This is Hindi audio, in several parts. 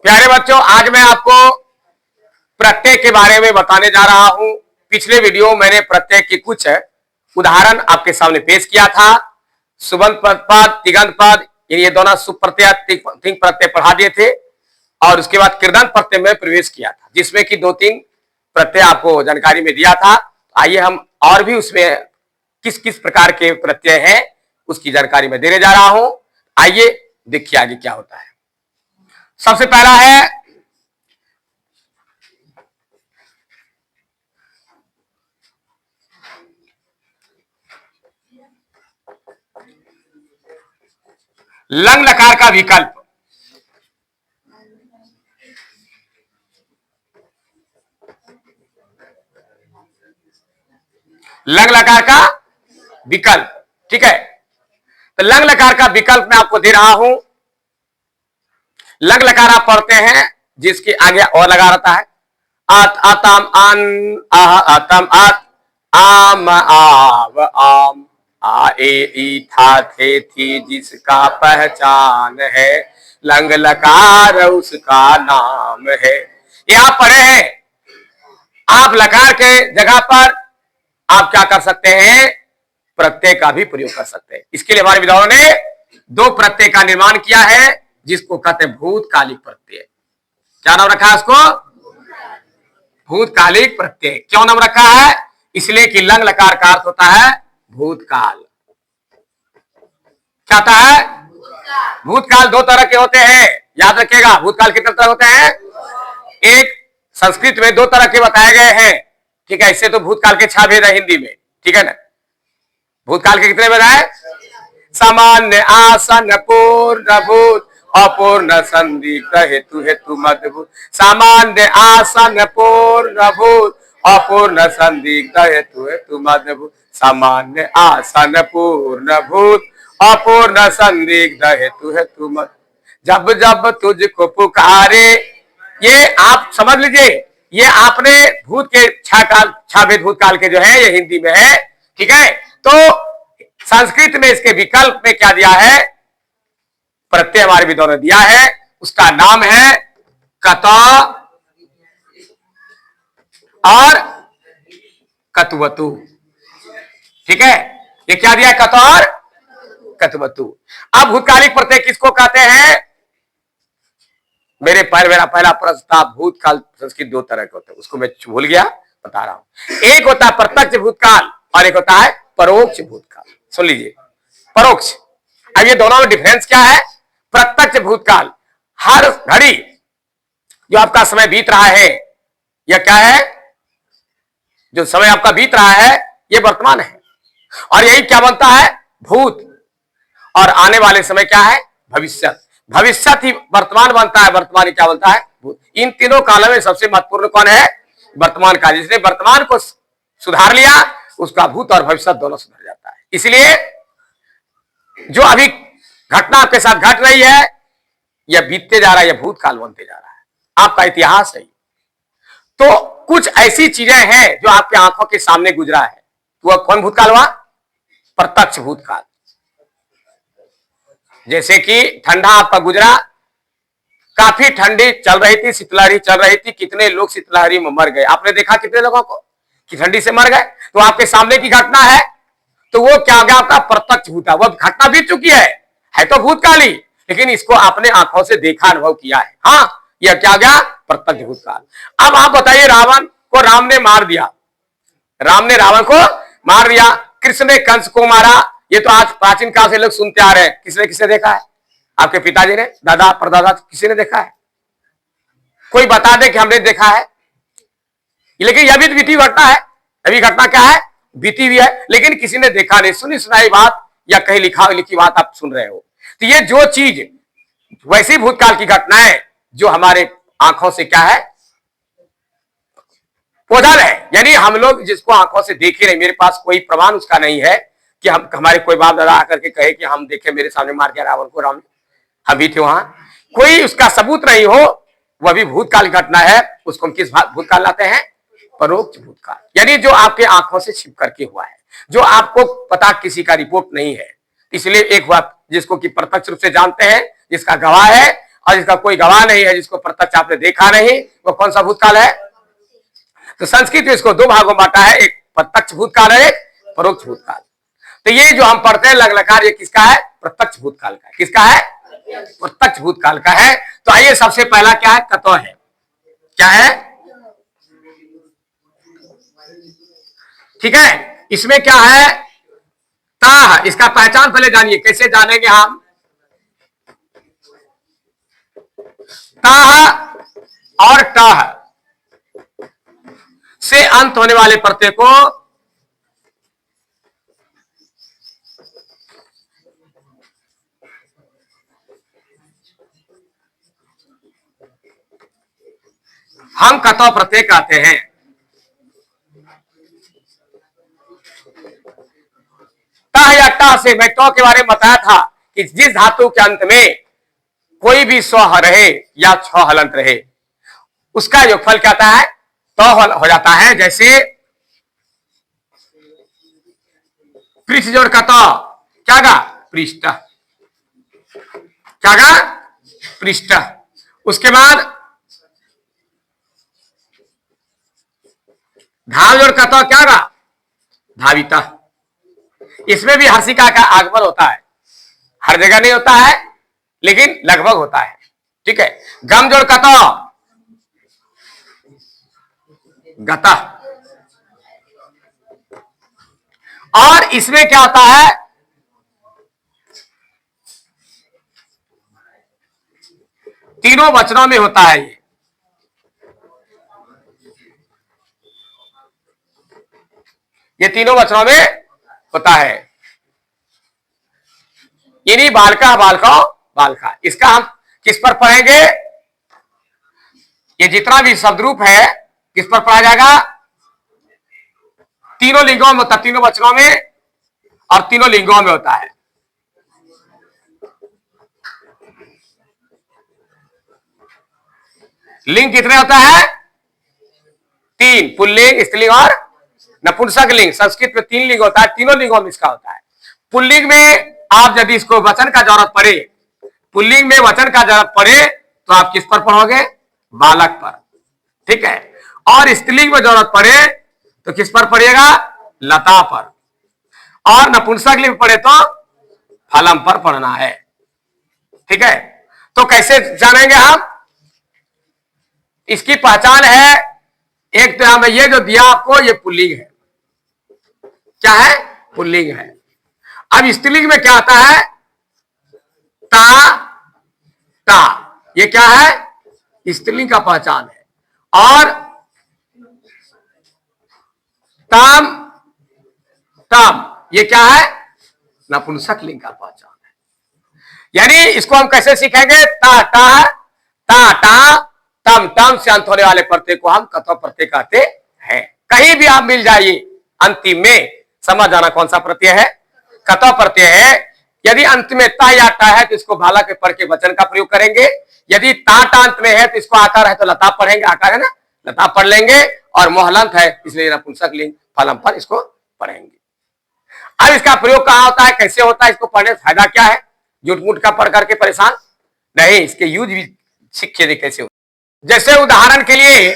प्यारे बच्चों, आज मैं आपको प्रत्यय के बारे में बताने जा रहा हूं। पिछले वीडियो मैंने प्रत्यय के कुछ उदाहरण आपके सामने पेश किया था। सुबंत पद, तिगंत पद, ये दोनों सुप प्रत्यय, तिंग प्रत्यय पढ़ा दिए थे और उसके बाद कृदंत प्रत्यय में प्रवेश किया था, जिसमें कि 2-3 प्रत्यय आपको जानकारी में दिया था। आइए हम और भी उसमें किस किस प्रकार के प्रत्यय हैं उसकी जानकारी में देने जा रहा हूं। आइए देखिए आगे क्या होता है। सबसे पहला है लंग लकार का विकल्प। लंग लकार का विकल्प, ठीक है। तो लंग लकार का विकल्प मैं आपको दे रहा हूं। लंग लकार आप पढ़ते हैं जिसके आगे और लगा रहता है। आत, आतम, अन, आह, आतम, आत, आम, आव, आम, आ, ए, ई, था, थे, थी, जिसका पहचान है, लंग लकार उसका नाम है। ये आप पढ़े हैं। आप लकार के जगह पर आप क्या कर सकते हैं, प्रत्यय का भी प्रयोग कर सकते हैं। इसके लिए हमारे विद्वानों ने 2 प्रत्यय का निर्माण किया है, जिसको कहते हैं भूतकालिक प्रत्यय। क्या नाम रखा है उसको? भूतकालिक प्रत्यय। क्यों नाम रखा है? इसलिए कि लंग लकार का अर्थ होता है भूतकाल। क्या होता है? भूतकाल 2 तरह के होते हैं, याद रखिएगा। भूतकाल कितने तरह होते हैं? एक संस्कृत में 2 तरह के बताए गए हैं, ठीक है। इससे तो भूतकाल के 6 भेद है हिंदी में, ठीक है ना। भूतकाल के कितने भेद है? सामान्य, आसन, पूर्ण, भूत, अपूर्ण, संदिग्ध, हेतु, हेतु, मध्यभूत। सामान्य, आसन, पूर्ण, भूत, अपूर्ण, संदिग्ध, हेतु, हेतु, मध्यभूत। सामान्य, आसन, पूर्ण, भूत, अपूर्ण, संदिग्ध, हेतु, हेतु, मध्य। जब जब तुझको पुकारे, ये आप समझ लीजिए। ये आपने भूत के 6 भेद भूतकाल के जो है ये हिंदी में है, ठीक है। तो संस्कृत में इसके विकल्प में क्या दिया है, प्रत्यय हमारे विद्वानों ने दिया है, उसका नाम है कत और कतवतु, ठीक है। ये क्या दिया, कत और कतवतु। अब भूतकालिक प्रत्यय किसको कहते हैं? मेरा पहला प्रश्न था, भूतकाल संस्कृत 2 तरह के होते हैं, उसको मैं भूल गया, बता रहा हूं। एक होता है प्रत्यक्ष भूतकाल और एक होता है परोक्ष भूतकाल। सुन लीजिए, परोक्ष। अब ये दोनों में डिफरेंस क्या है? प्रत्यक्ष भूतकाल, हर घड़ी जो आपका समय बीत रहा है, यह क्या है? जो समय आपका बीत रहा है यह वर्तमान है, और यही क्या बनता है? भूत। और आने वाले समय क्या है? भविष्य। भविष्य ही वर्तमान बनता है, वर्तमान ही क्या बनता है? भूत। इन तीनों कालों में सबसे महत्वपूर्ण कौन है? वर्तमान काल। जिसने वर्तमान को सुधार लिया उसका भूत और भविष्य दोनों सुधर जाता है। इसलिए जो अभी घटना आपके साथ घट रही है यह बीतते जा रहा है, यह भूतकाल बनते जा रहा है, आपका इतिहास है। तो कुछ ऐसी चीजें हैं जो आपके आंखों के सामने गुजरा है, तो वह कौन भूतकाल हुआ? प्रत्यक्ष भूतकाल। जैसे कि ठंडा आपका गुजरा, काफी ठंडी चल रही थी, शीतलहरी चल रही थी, कितने लोग शीतलहरी में मर गए। आपने देखा कितने लोगों को कि ठंडी से मर गए। तो आपके सामने की घटना है, तो वो क्या गया? आपका प्रत्यक्ष भूता। वह घटना बीत चुकी है तो भूतकाली, लेकिन इसको आपने आंखों से देखा, अनुभव किया है। हाँ, यह क्या गया? प्रत्यक्ष भूतकाल। अब आप बताइए, रावण को राम ने मार दिया, राम ने रावण को मार दिया, कृष्ण ने कंस को मारा। ये तो आज प्राचीन काल से लोग सुनते आ रहे हैं। किसने किसने देखा है? आपके पिताजी ने, दादा, परदादा, किसी ने देखा है? कोई बता दे कि हमने देखा है। लेकिन यह भी बीती घटना है। अभी घटना क्या है? बीती हुई है, लेकिन किसी ने देखा नहीं। सुनी सुनाई बात या कहीं लिखी बात आप सुन रहे हो। तो ये जो चीज वैसी भूतकाल की घटनाएं जो हमारे आंखों से क्या है? ओझल है। यानी हम लोग जिसको आंखों से देखे नहीं, मेरे पास कोई प्रमाण उसका नहीं है कि हम हमारे कोई बाप दादा आकर के कहे कि हम देखे, मेरे सामने मार दिया रावण को, राम हम भी थे वहां, कोई उसका सबूत नहीं हो, वह भी भूतकाल घटना है। उसको हम किस भूतकाल लाते हैं? परोक्ष भूतकाल। यानी जो आपके आंखों से छिप करके हुआ है, जो आपको पता किसी का रिपोर्ट नहीं है। इसलिए एक बात जिसको कि प्रत्यक्ष रूप से जानते हैं, जिसका गवाह है, और जिसका कोई गवाह नहीं है, जिसको प्रत्यक्ष आपने देखा नहीं, वो कौन सा भूतकाल है? तो संस्कृत में इसको दो भागों में बांटा है, एक प्रत्यक्ष भूतकाल है, एक परोक्ष भूतकाल। तो ये जो हम पढ़ते हैं लग लकार, ये किसका है? प्रत्यक्ष भूतकाल का है। किसका है? प्रत्यक्ष भूतकाल का है। तो आइए सबसे पहला क्या है? कतो है। क्या है? ठीक है, इसमें क्या है? ता। इसका पहचान पहले जानिए, कैसे जानेंगे हम? ता और ट से अंत होने वाले प्रत्यय को हम कतो प्रत्यय कहते हैं। ता या टा से मैं तो के बारे में बताया था कि जिस धातु के अंत में कोई भी स्व रहे या छ हलंत रहे, उसका योगफल क्या आता है? तो हो जाता है। जैसे पृष्ठ जोड़ का तो क्या गा? पृष्ठ। क्या गा? पृष्ठ। उसके बाद धाव जोड़ का तो क्या गा? धाविता। इसमें भी हर्षिका का आगमन होता है, हर जगह नहीं होता है लेकिन लगभग होता है। ठीक है, गम जोड़ का तो गता। और इसमें क्या होता है? तीनों वचनों में होता है ये तीनों वचनों में होता है। इन्हीं बालका बालका बालका। इसका हम किस पर पढ़ेंगे? ये जितना भी शब्द रूप है किस पर पढ़ा जाएगा? तीनों लिंगों में होता, तीनों वचनों में और तीनों लिंगों में होता है। लिंग कितने होता है? तीन, पुल्लिंग, स्त्रीलिंग और नपुंसक लिंग। संस्कृत में तीन लिंग होता है, तीनों लिंगों में इसका होता है। पुल्लिंग में आप यदि इसको वचन का जरूरत पड़े, पुल्लिंग में वचन का जरूरत पड़े तो आप किस पर पढ़ोगे? बालक पर। ठीक है, और स्त्रीलिंग में जरूरत पड़े तो किस पर पढ़िएगा? लता पर। और नपुंसक लिंग पढ़े तो फलम पर पढ़ना है। ठीक है, तो कैसे जानेंगे हम? इसकी पहचान है, एक तो हमें ये जो दिया आपको, ये पुल्लिंग है। क्या है? पुल्लिंग है। अब स्त्रीलिंग में क्या आता है? ता ता। ये क्या है? स्त्रीलिंग का पहचान है। और ताम ताम, ये क्या है? नपुंसक लिंग का पहचान है। यानी इसको हम कैसे सीखेंगे? ता ता ता ता तम तम से अंत होने वाले प्रत्यय को हम कतो प्रत्यय कहते हैं। कहीं भी आप मिल जाइए, अंतिम में समझ जाना कौन सा प्रत्यय है? कतो प्रत्यय है। यदि अंत में ता या टा है तो इसको भाला के पढ़ के वचन का प्रयोग करेंगे। यदि ता टा अंत में है तो इसको आकार है तो लता पढ़ेंगे, आकार है ना, लता पढ़ लेंगे। और मोहलंत है इसलिए नपुंसक लिंग फलम पर इसको पढ़ेंगे। अब इसका प्रयोग कहां होता है, कैसे होता है, इसको पढ़ने से फायदा क्या है? झूठ मूठ का पढ़ करके परेशान नहीं, इसके यूज भी सीखिए कैसे होता। जैसे उदाहरण के लिए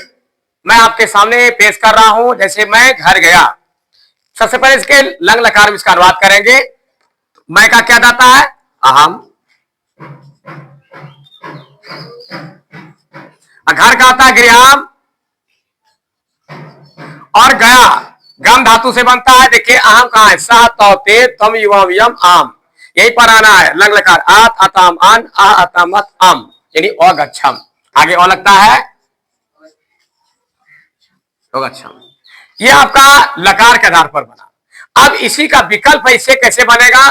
मैं आपके सामने पेश कर रहा हूं, जैसे मैं घर गया। सबसे पहले इसके लंग लकार में इसका अनुवाद करेंगे। मैं का क्या दाता है? अहम। घर का आता है गृहम। और गया गम धातु से बनता है। देखिए अहम कहां है? सा तौ ते तम युवम यम आम, यही पर आना है। लंग लकार आत अताम अन आ अतामत आम, यानी अगच्छम। आगे और लगता है अगच्छम। ये आपका लकार के आधार पर बना। अब इसी का विकल्प इसे कैसे बनेगा?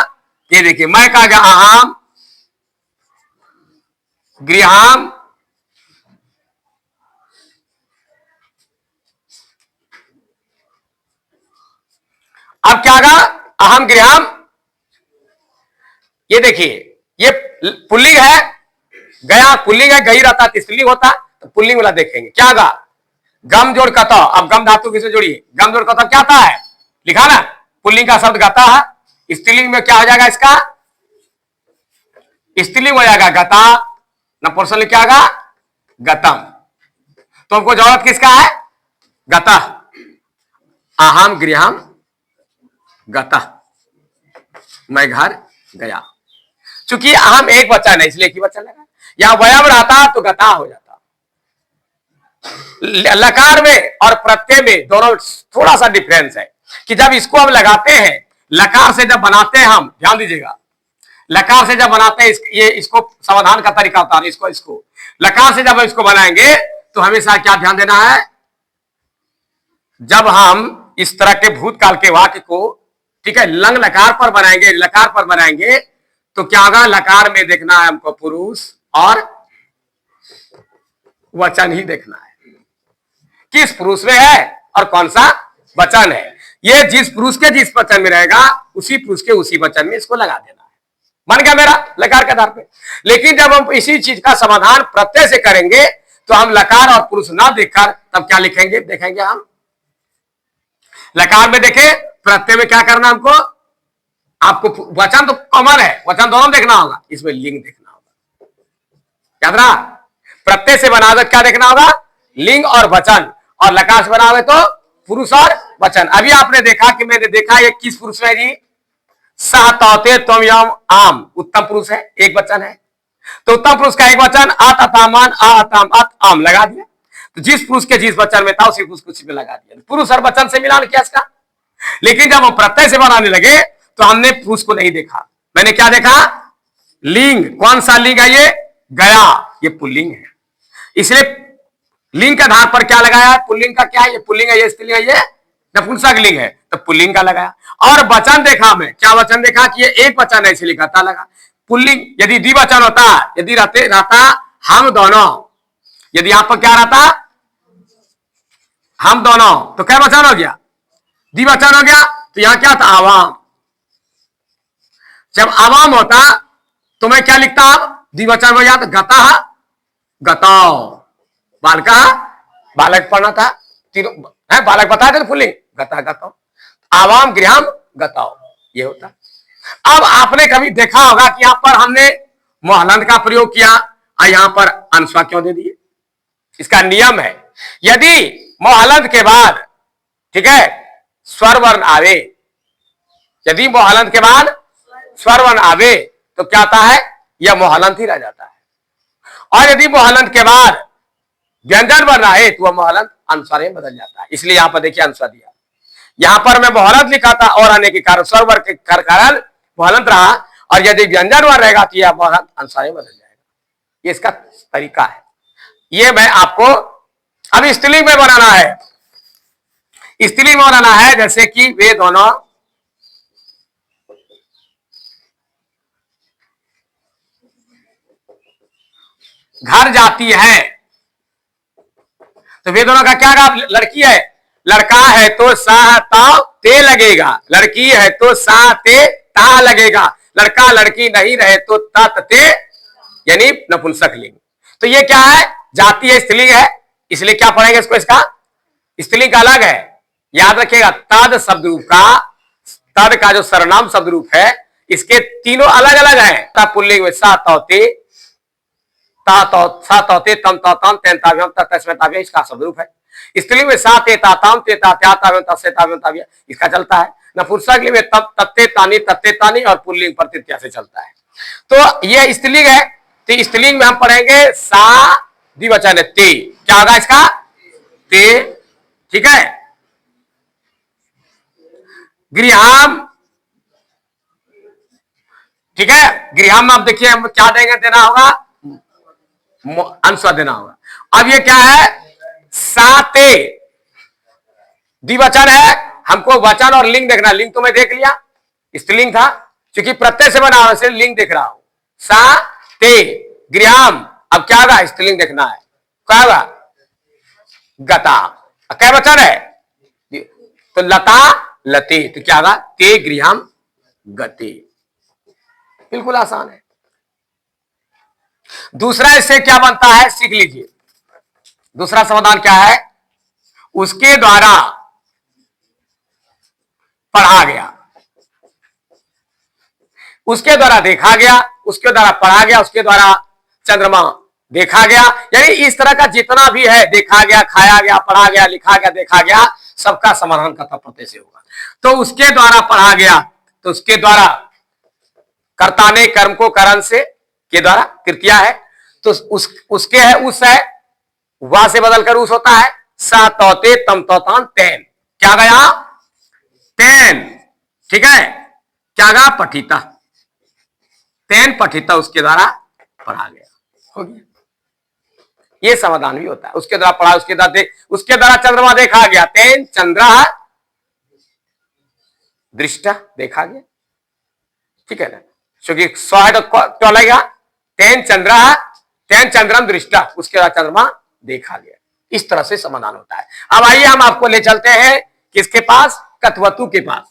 ये देखिए मैं कहा गया अहम गृहम। अब क्या आगा? अहम गृहम। ये देखिए ये पुल्लिंग है, गया पुल्लिंग है, गई रहता स्त्रीलिंग होता, तो पुल्लिंग वाला देखेंगे। क्या आगा? गम जोड़ कतो। अब गम धातु किसे जोड़िए? गम जोड़ कतो क्या आता है? लिखा ना, पुल्लिंग का शब्द गता है। स्त्रीलिंग में क्या हो जाएगा? इसका स्त्रीलिंग हो जाएगा गता। नपुंसक लिंग क्या होगा? गतम। तो हमको जरूरत किसका है? गतः। अहम गृहम गतः, मैं घर गया। चूंकि अहम एक वचन है इसलिए एक ही वचन लगा। यहां वयम रहता तो गता हो जाता। लकार में और प्रत्यय में दोनों थोड़ा सा डिफरेंस है कि जब इसको हम लगाते हैं, लकार से जब बनाते हैं हम, ध्यान दीजिएगा, लकार से जब बनाते हैं ये इसको समाधान का तरीका होता है। इसको लकार से जब हम इसको बनाएंगे तो हमेशा क्या ध्यान देना है, जब हम इस तरह के भूतकाल के वाक्य को, ठीक है, लंग लकार पर बनाएंगे, लकार पर बनाएंगे तो क्या होगा? लकार में देखना है हमको पुरुष और वचन ही देखना है। किस पुरुष में है और कौन सा वचन है। ये जिस पुरुष के जिस वचन में रहेगा उसी पुरुष के उसी वचन में इसको लगा देना है। बन गया मेरा लकार के आधार पे। लेकिन जब हम इसी चीज का समाधान प्रत्यय से करेंगे तो हम लकार और पुरुष ना देखकर तब क्या लिखेंगे, देखेंगे हम लकार में देखे, प्रत्यय में क्या करना हमको, आपको वचन तो कॉमन है, वचन दोनों देखना होगा, इसमें लिंग देखना होगा। याद रहा, प्रत्यय से बनावट क्या देखना होगा? लिंग और वचन। और लकार से बनावे तो पुरुष और वचन। अभी आपने देखा कि मैंने देखा ये किस पुरुष में जी? सह तौते त्वम यम आम, उत्तम पुरुष है, एक वचन है। तो उत्तम पुरुष का एक वचन अत अतामान अताम अत आम लगा दिया। तो जिस पुरुष के जिस वचन में था उसी पुरुष को उसी में लगा दिया, पुरुष और वचन से मिलान किया इसका। लेकिन जब हम प्रत्यय से बनाने लगे तो हमने पुरुष को नहीं देखा, मैंने क्या देखा? लिंग। कौन सा लिंग है ये? गया, ये पुल्लिंग है। इसलिए लिंग के आधार पर क्या लगाया? पुल्लिंग का क्या है? ये पुल्लिंग है, ये स्त्रीलिंग है, ये नपुंसक लिंग है, तो पुल्लिंग का लगाया। और वचन देखा मैं, क्या वचन देखा? कि ये एक वचन है इसलिए गता लगा। पुल्लिंग यदि द्विवचन होता, यदि रहता हम दोनों, यदि यहां पर क्या रहता? हम दोनों, तो क्या वचन हो गया? द्विवचन हो गया। तो यहां क्या था? आवाम। जब आवाम होता तो मैं क्या लिखता? द्विवचन हो जाता, गता गताओ। बालका, बालक पढ़ना था, तीनों है, बालक बताया था पुल्लिंग, गता गताओ। आवाम गृहम गताओ, ये होता। अब आपने कभी देखा होगा कि यहां पर हमने मोहलंत का प्रयोग किया और यहां पर अनुस्वा क्यों दे दिए? इसका नियम है, यदि मोहलंत के बाद, ठीक है, स्वर वर्ण आवे, यदि मोहलंत के बाद स्वर वर्ण आवे तो क्या आता है? यह मोहलंत ही रह जाता है। और यदि मोहलंत के बाद व्यंजन वर्ण आए तो वह मोहलंत अनुस्वार में बदल जाता है। इसलिए यहां पर देखिए अनुस्वार दिया, यहां पर मैं मोहलंत लिखा था और आने के कारण स्वर वर्ण के कारण मोहलंत रहा, और यदि व्यंजन वर्ण रहेगा तो यह मोहलंत अनुस्वार में बदल जाएगा। ये इसका तरीका है। ये मैं आपको अब स्त्रीलिंग में बनाना है। स्त्रीलिंग में बनाना है जैसे कि वे दोनों घर जाती है, तो वे दोनों का क्या काम? लड़की है, लड़का है तो सा ता ते लगेगा, लड़की है तो सा ते ता लगेगा, लड़का लड़की नहीं रहे तो तत ते, यानी नपुंसक लिंग। तो ये क्या है? जाति है, स्त्रीलिंग है, इसलिए क्या पढ़ेंगे इसको? इसका स्त्रीलिंग का अलग है, याद रखिएगा। तद शब्द रूप का, तद का जो सर्वनाम शब्द रूप है, इसके तीनों अलग अलग है। पुल्लिंग में सा तौते, सा तौते तम तौताम तेन ताव्यम तस्मै ताव्य, इसका शब्द रूप है। स्त्रीलिंग में सा ते ताताम ते तात्या ताव्यम तस्मै ताव्यम ताव्य, इसका चलता है। नपुंसक लिंग में तब तत्ते तानी और पुल्लिंग पर तृतीया से चलता है। तो ये स्त्रीलिंग है, तो स्त्रीलिंग में हम पढ़ेंगे सा द्विवचन है ते, क्या होगा इसका? ते, ठीक है। गृहम, ठीक है, गृहम में आप देखिए हम क्या देंगे, देना होगा अनुस्वार देना होगा। अब ये क्या है? साते द्विवचन है, हमको वचन और लिंग देखना। लिंग तो मैं देख लिया, स्त्रीलिंग था, क्योंकि प्रत्यय से बना हुआ, लिंग देख रहा हूं। सा ते गृहम, अब क्या होगा? स्त्रीलिंग देखना है, क्या होगा? गता। क्या वचन है? तो लता लते, तो क्या होगा? ते गृहम गते। बिल्कुल आसान है। दूसरा इससे क्या बनता है सीख लीजिए। दूसरा समाधान क्या है? उसके द्वारा पढ़ा गया, उसके द्वारा देखा गया, उसके द्वारा पढ़ा गया, उसके द्वारा चंद्रमा देखा गया, यानी इस तरह का जितना भी है, देखा गया, खाया गया, पढ़ा गया, लिखा गया, देखा गया, सबका समाधान कर्ता प्रत्यय से होगा। तो उसके द्वारा पढ़ा गया, तो उसके द्वारा कर्ता ने कर्म को करण से के द्वारा तृतीया है, तो उसके है उस है, वह से बदलकर उस होता है, सा तौते तम तौतान तैन, क्या गया तैन, ठीक है, क्या गया पठिता, तैन पठिता, उसके द्वारा पढ़ा गया, हो गया। ये समाधान भी होता है, उसके द्वारा पढ़ा, उसके द्वारा चंद्रमा देखा गया, तेन चंद्र दृष्टा, देखा गया, ठीक है ना, क्योंकि स्व है तो क्या लगेगा, तेन चंद्रम दृष्टा, उसके द्वारा चंद्रमा देखा गया। इस तरह से समाधान होता है। अब आइए हम आपको ले चलते हैं किसके पास, कथवतु के पास।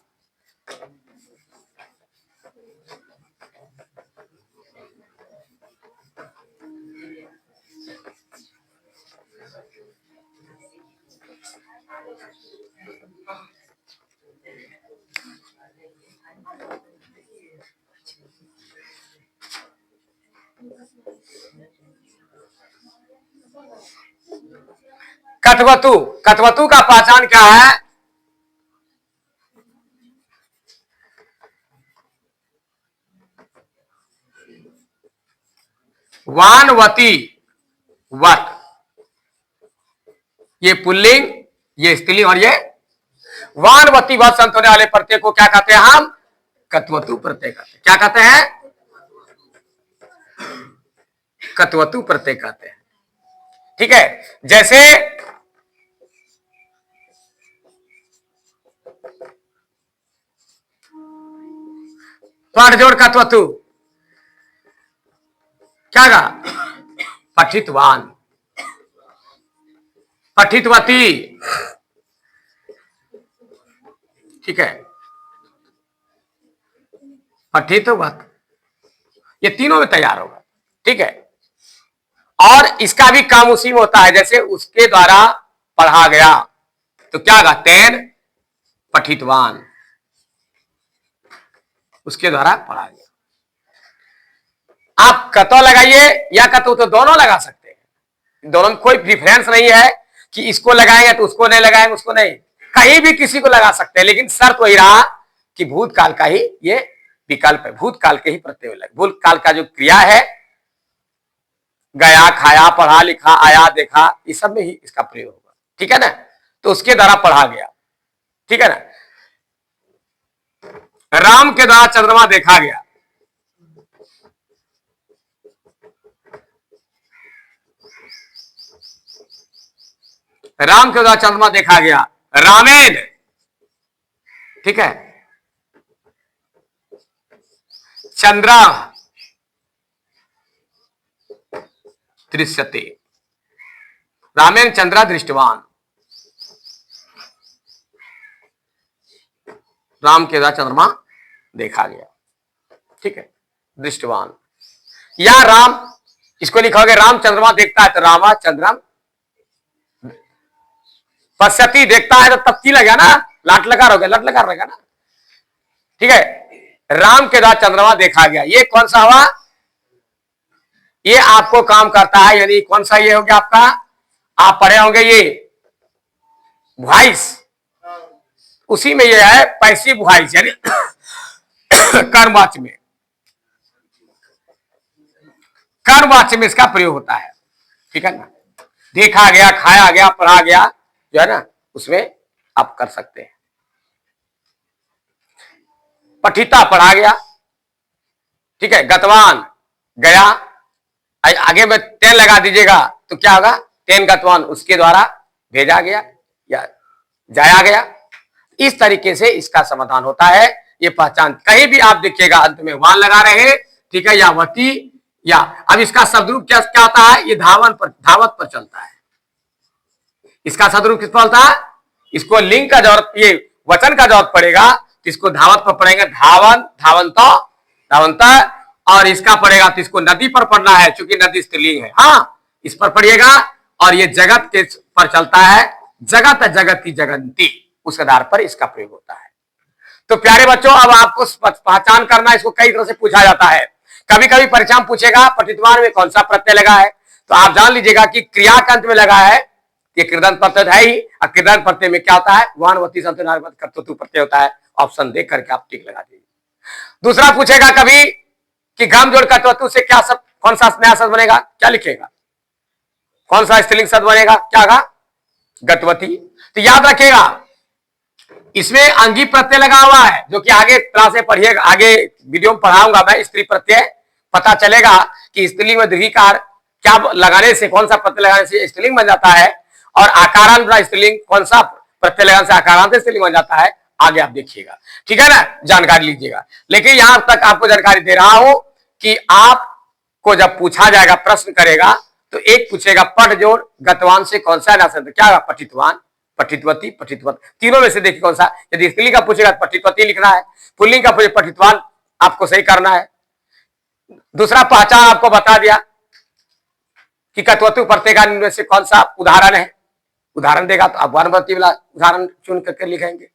कथवतु, कथवतु का पहचान क्या है, वानवती वत, ये पुल्लिंग, ये स्त्रीलिंग, और ये वानवती वत संत होने वाले प्रत्यय को क्या कहते हैं हम, कथवतु प्रत्यय कहते हैं। क्या कहते हैं, कथवतु प्रत्यय कहते हैं, ठीक है। जैसे जोड़ कथवतु, क्या गा, पठितवान, पठितवती, ठीक है, पठितवत, ये तीनों में तैयार होगा, ठीक है। और इसका भी काम उसी में होता है, जैसे उसके द्वारा पढ़ा गया, तो क्या गा, तेन पठितवान, उसके द्वारा पढ़ा गया। आप कतो लगाइए या कतो, तो दोनों लगा सकते हैं, दोनों में कोई प्रिफरेंस नहीं है कि इसको लगाएंगे तो उसको नहीं लगाएंगे, उसको नहीं, कहीं भी किसी को लगा सकते हैं, लेकिन शर्त वही रहा कि भूतकाल का ही ये विकल्प है, भूतकाल के ही प्रत्यय लगे, भूतकाल का जो क्रिया है, गया, खाया, पढ़ा, लिखा, आया, देखा, इस सब में ही इसका प्रयोग होगा, ठीक है ना। तो उसके द्वारा पढ़ा गया, ठीक है ना। राम के द्वारा चंद्रमा देखा गया, राम के द्वारा चंद्रमा देखा गया, रामेण, ठीक है, चंद्र दृश्यते, रामेण चंद्र दृष्टवान, राम के द्वारा चंद्रमा देखा गया, ठीक है, दृष्टवान, या राम, इसको लिखोगे राम चंद्रमा देखता है तो रामा चंद्रम पश्यति, देखता है तो तप्ती लगा ना, लाट लगा रहोगे, लट लगा रहेगा ना, ठीक है। राम के द्वारा चंद्रमा देखा गया, ये कौन सा हुआ, ये आपको काम करता है, यानी कौन सा ये हो गया आपका, आप पढ़े होंगे ये वॉइस, उसी में ये है पैसिव वॉइस, यानी कर्मवाच्य में, कर्मवाच्य में इसका प्रयोग होता है, ठीक है ना। देखा गया, खाया गया, पढ़ा गया, जो है ना, उसमें आप कर सकते हैं। पठिता, पढ़ा गया, ठीक है, गतवान, गया, आगे में तेन लगा दीजिएगा तो क्या होगा, तेन गतवान, उसके द्वारा भेजा गया या जाया गया। इस तरीके से इसका समाधान होता है। ये पहचान, कहीं भी आप देखिएगा अंत में वान लगा रहे हैं, ठीक है, या वती, या अब इसका शब्दरूप क्या क्या होता है, ये धावत पर चलता है। इसका शब्दरूप किस पर चलता है, इसको लिंग का जरूरत, ये वचन का जरूरत पड़ेगा तो इसको धावत पर पढ़ेंगे, धावन, धावंत, और इसका पड़ेगा तो इसको नदी पर पढ़ना है, क्योंकि नदी स्त्रीलिंग है, हाँ, इस पर पढ़िएगा। और ये जगत के पर चलता है, जगत जगती जगंती, उस आधार पर इसका प्रयोग होता है। तो प्यारे बच्चों, अब आपको पहचान करना, इसको कई तरह से पूछा जाता है। कभी कभी परीक्षा में पूछेगा पठितवान में कौन सा प्रत्यय लगा है, तो आप जान लीजिएगा कि क्रिया के अंत में लगा है, ये कृदंत प्रत्यय है ही, और कृदंत प्रत्यय में क्या होता है, वानवती संतु कर्तृत्व प्रत्यय होता है। ऑप्शन देख करके आप टिक लगा दीजिए। दूसरा पूछेगा कभी कि घम जोड़ कर्तृत्व से क्या सब, कौन सा नया शब्द बनेगा, क्या लिखेगा, कौन सा स्त्रीलिंग शब्द बनेगा, क्या कहा, गतवती। तो याद रखिएगा इसमें अंगी प्रत्यय लगा हुआ है, जो कि आगे क्लास में पढ़िएगा, आगे वीडियो में पढ़ाऊंगा मैं। स्त्री प्रत्यय पता चलेगा कि स्त्रीलिंग में दीर्घिकार क्या लगाने से, कौन सा प्रत्यय लगाने से स्त्रीलिंग बन जाता है, और आकारांत स्त्रीलिंग कौन सा प्रत्यय लगाने से आकारांत स्त्रीलिंग बन जाता है, आगे आप देखिएगा। ठीक है ना, जानकारी लीजिएगा। लेकिन यहां तक आपको जानकारी दे रहा हूं कि आपको जब पूछा जाएगा, प्रश्न करेगा, तो एक पूछेगा पट जोड़ गतवान से कौन सा शब्द, क्या पठितवान, पठितवती, पठितवत, तीनों में से देखिए कौन सा। यदि स्त्रीलिंग का पूछेगा पठितवती लिखना है, पुल्लिंग का पूछेगा पठितवान आपको सही करना है। दूसरा पहचान आपको बता दिया कि कत्वतु प्रत्यय का निम्न में से कौन सा उदाहरण है, उदाहरण देगा तो आप वानवती वाला उदाहरण चुन करके लिखेंगे।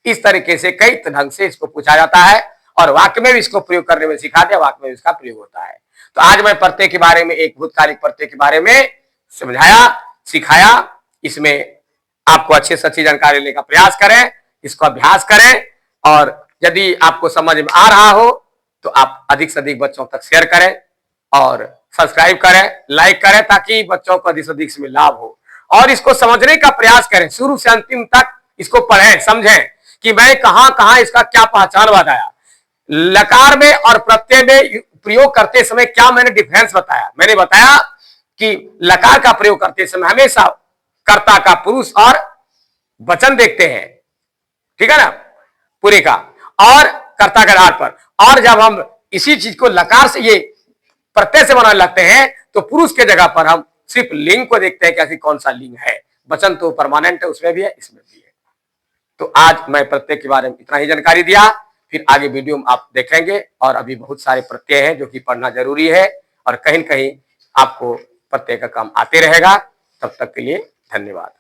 इस तरीके से कई ढंग से इसको पूछा जाता है, और वाक्य में भी इसको प्रयोग करने में सिखा दिया, वाक्य में इसका प्रयोग होता है। तो आज मैं प्रत्यय के बारे में, एक भूतकालिक प्रत्यय के बारे में समझाया, सिखाया। इसमें आपको अच्छी से अच्छी जानकारी लेने का प्रयास करें, इसको अभ्यास करें, और यदि आपको समझ में आ रहा हो तो आप अधिक से अधिक बच्चों तक शेयर करें और सब्सक्राइब करें, लाइक करें, ताकि बच्चों को अधिक से अधिक इसमें लाभ हो। और इसको समझने का प्रयास करें, शुरू से अंतिम तक इसको पढ़ें, समझें कि मैं कहां कहां इसका क्या पहचान बताया, लकार में और प्रत्यय में प्रयोग करते समय क्या मैंने डिफरेंस बताया। मैंने बताया कि लकार का प्रयोग करते समय हमेशा कर्ता का पुरुष और वचन देखते हैं, ठीक है ना, पूरे का, और कर्ता के आधार पर। और जब हम इसी चीज को लकार से, ये प्रत्यय से बनाने लगते हैं, तो पुरुष के जगह पर हम सिर्फ लिंग को देखते हैं कि ऐसी कौन सा लिंग है। वचन तो परमानेंट है, उसमें भी है, इसमें भी है। तो आज मैं प्रत्यय के बारे में इतना ही जानकारी दिया, फिर आगे वीडियो में आप देखेंगे। और अभी बहुत सारे प्रत्यय हैं जो कि पढ़ना जरूरी है, और कहीं न कहीं आपको प्रत्यय का काम आते रहेगा। तब तक के लिए धन्यवाद।